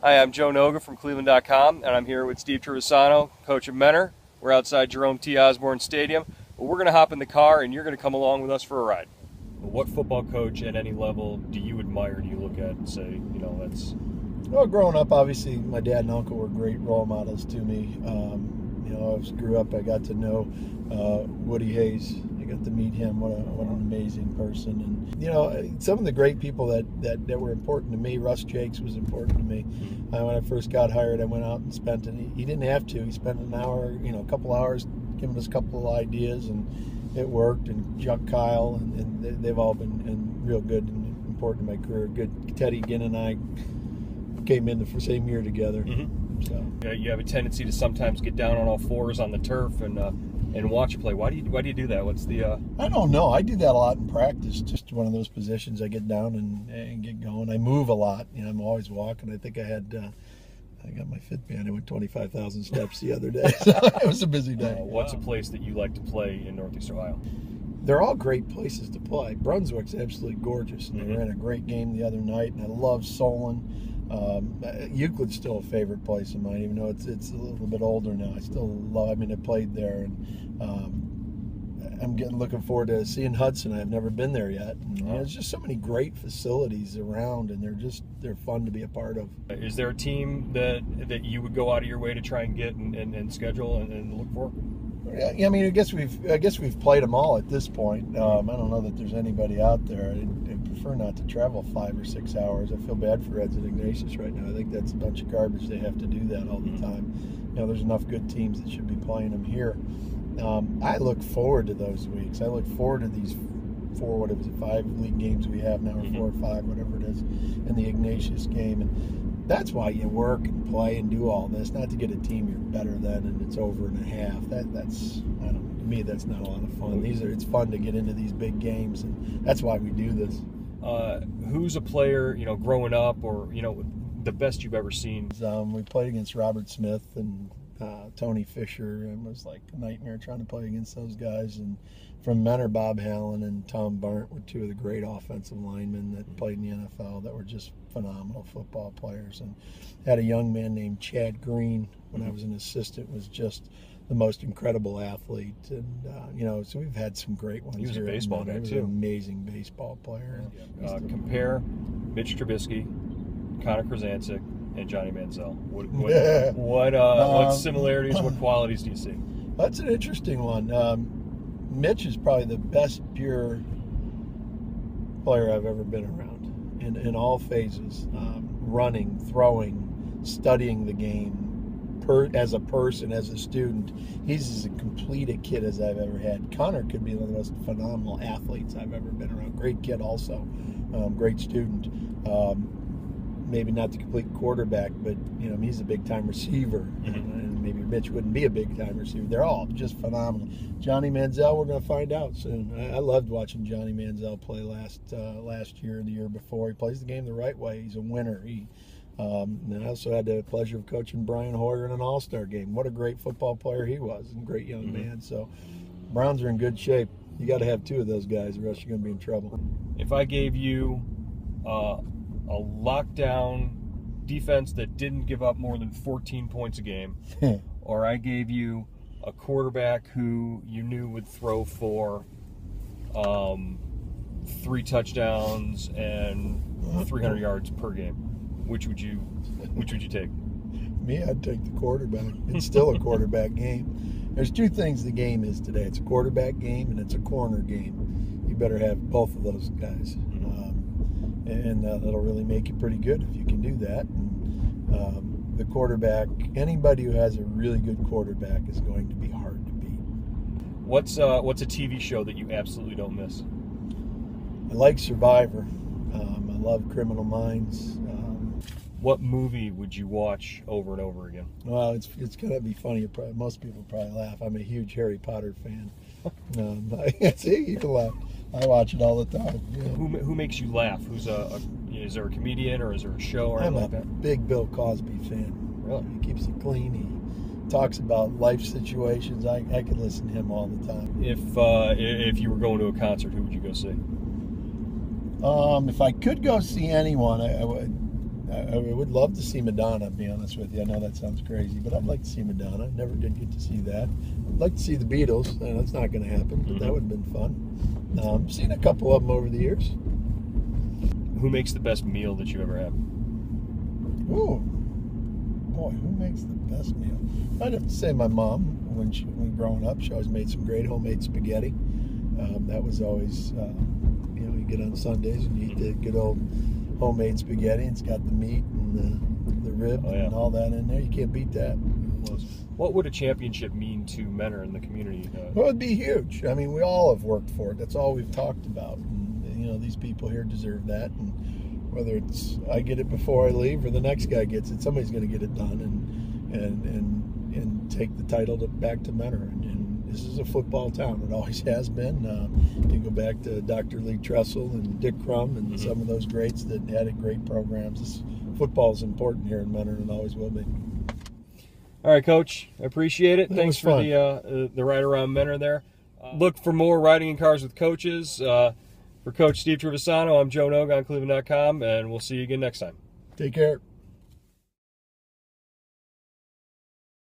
Hi, I'm Joe Noga from cleveland.com, and I'm here with Steve Trivisonno, coach and mentor. We're outside Jerome T. Osborne Stadium. We're going to hop in the car, and you're going to come along with us for a ride. What football coach at any level do you admire, do you look at and say, you know, that's... Well, growing up, obviously, my dad and uncle were great role models to me. I grew up, I got to know Woody Hayes. I got to meet him. What an amazing person. And, you know, some of the great people that were important to me, Russ Jakes was important to me. When I first got hired, I went out and spent it. He didn't have to. He spent an hour, a couple hours giving us a couple of ideas, and it worked. And Chuck Kyle, and they've all been real good and important in my career. Good. Teddy Ginn and I came in the same year together. So. Yeah, you have a tendency to sometimes get down on all fours on the turf and watch it play. Why do you do that? What's the? I don't know. I do that a lot in practice. Just one of those positions. I get down and get going. I move a lot. I'm always walking. I think I got my Fitbit. I went 25,000 steps the other day. So it was a busy day. What's a place that you like to play in Northeast Ohio? They're all great places to play. Brunswick's absolutely gorgeous, and they ran a great game the other night. And I love Solon. Euclid's still a favorite place of mine, even though it's a little bit older now. I still love. I played there, and I'm looking forward to seeing Hudson. I've never been there yet. And, there's just so many great facilities around, and they're fun to be a part of. Is there a team that you would go out of your way to try and get and schedule and look for? Yeah, I guess we've played them all at this point. I don't know that there's anybody out there. I prefer not to travel 5 or 6 hours. I feel bad for Reds and Ignatius right now. I think that's a bunch of garbage. They have to do that all the time. There's enough good teams that should be playing them here. I look forward to those weeks. I look forward to these 5 league games we have now, or 4 or 5, whatever it is, and the Ignatius game. And that's why you work and play and do all this, not to get a team you're better than and it's over in a half. That's I don't know, to me that's not a lot of fun. It's fun to get into these big games, and that's why we do this. Who's a player, growing up, or the best you've ever seen? We played against Robert Smith and Tony Fisher, and it was like a nightmare trying to play against those guys. And from Mentor, Bob Hallen and Tom Barnt were two of the great offensive linemen that played in the NFL that were just phenomenal football players. And had a young man named Chad Green when I was an assistant, was just the most incredible athlete. And so we've had some great ones. He was here a baseball guy too. He was an amazing baseball player. Compare Mitch Trubisky, Connor Krasancic, and Johnny Manziel. What similarities, what qualities do you see? That's an interesting one. Mitch is probably the best pure player I've ever been around in all phases. Running, throwing, studying the game, as a person, as a student. He's as complete a kid as I've ever had. Connor could be one of the most phenomenal athletes I've ever been around. Great kid also. Great student. Maybe not the complete quarterback, but he's a big-time receiver, and maybe Mitch wouldn't be a big-time receiver. They're all just phenomenal. Johnny Manziel, we're going to find out soon. I loved watching Johnny Manziel play last year and the year before. He plays the game the right way. He's a winner. And I also had the pleasure of coaching Brian Hoyer in an All-Star game. What a great football player he was, and great young man. So Browns are in good shape. You got to have 2 of those guys, or else you're going to be in trouble. If I gave you a lockdown defense that didn't give up more than 14 points a game, or I gave you a quarterback who you knew would throw for 3 touchdowns and 300 yards per game, which would you take? Me, I'd take the quarterback. It's still a quarterback game. There's 2 things the game is today. It's a quarterback game and it's a corner game. You better have both of those guys. And that'll really make you pretty good if you can do that. And the quarterback, anybody who has a really good quarterback is going to be hard to beat. What's a TV show that you absolutely don't miss? I like Survivor. I love Criminal Minds. What movie would you watch over and over again? Well, it's going to be funny. Most people probably laugh. I'm a huge Harry Potter fan. See, you can laugh. I watch it all the time. Yeah. Who makes you laugh? Is there a comedian, or is there a show or anything like that? I'm a big Bill Cosby fan. Really? He keeps it clean. He talks about life situations. I could listen to him all the time. If you were going to a concert, who would you go see? If I could go see anyone, I would love to see Madonna, to be honest with you. I know that sounds crazy, but I'd like to see Madonna. Never did get to see that. I'd like to see the Beatles. That's not going to happen, but that would have been fun. Seen a couple of them over the years. Who makes the best meal that you ever had? Oh, boy, who makes the best meal? I'd have to say my mom. When growing up, she always made some great homemade spaghetti. That was always, you get on Sundays and you eat the good old homemade spaghetti. It's got the meat and the rib and all that in there. You can't beat that. What would a championship mean to Mentor in the community? Well, it'd be huge. I mean, we all have worked for it. That's all we've talked about. And, these people here deserve that. And whether it's I get it before I leave or the next guy gets it, somebody's going to get it done and take the title back to Mentor. And this is a football town. It always has been. You go back to Dr. Lee Tressel and Dick Crum and some of those greats that had great programs. Football is important here in Mentor and always will be. All right, Coach. I appreciate it. That Thanks for the ride around Mentor there. Look for more Riding in Cars with Coaches. For Coach Steve Trivisonno, I'm Joe Noga on cleveland.com, and we'll see you again next time. Take care.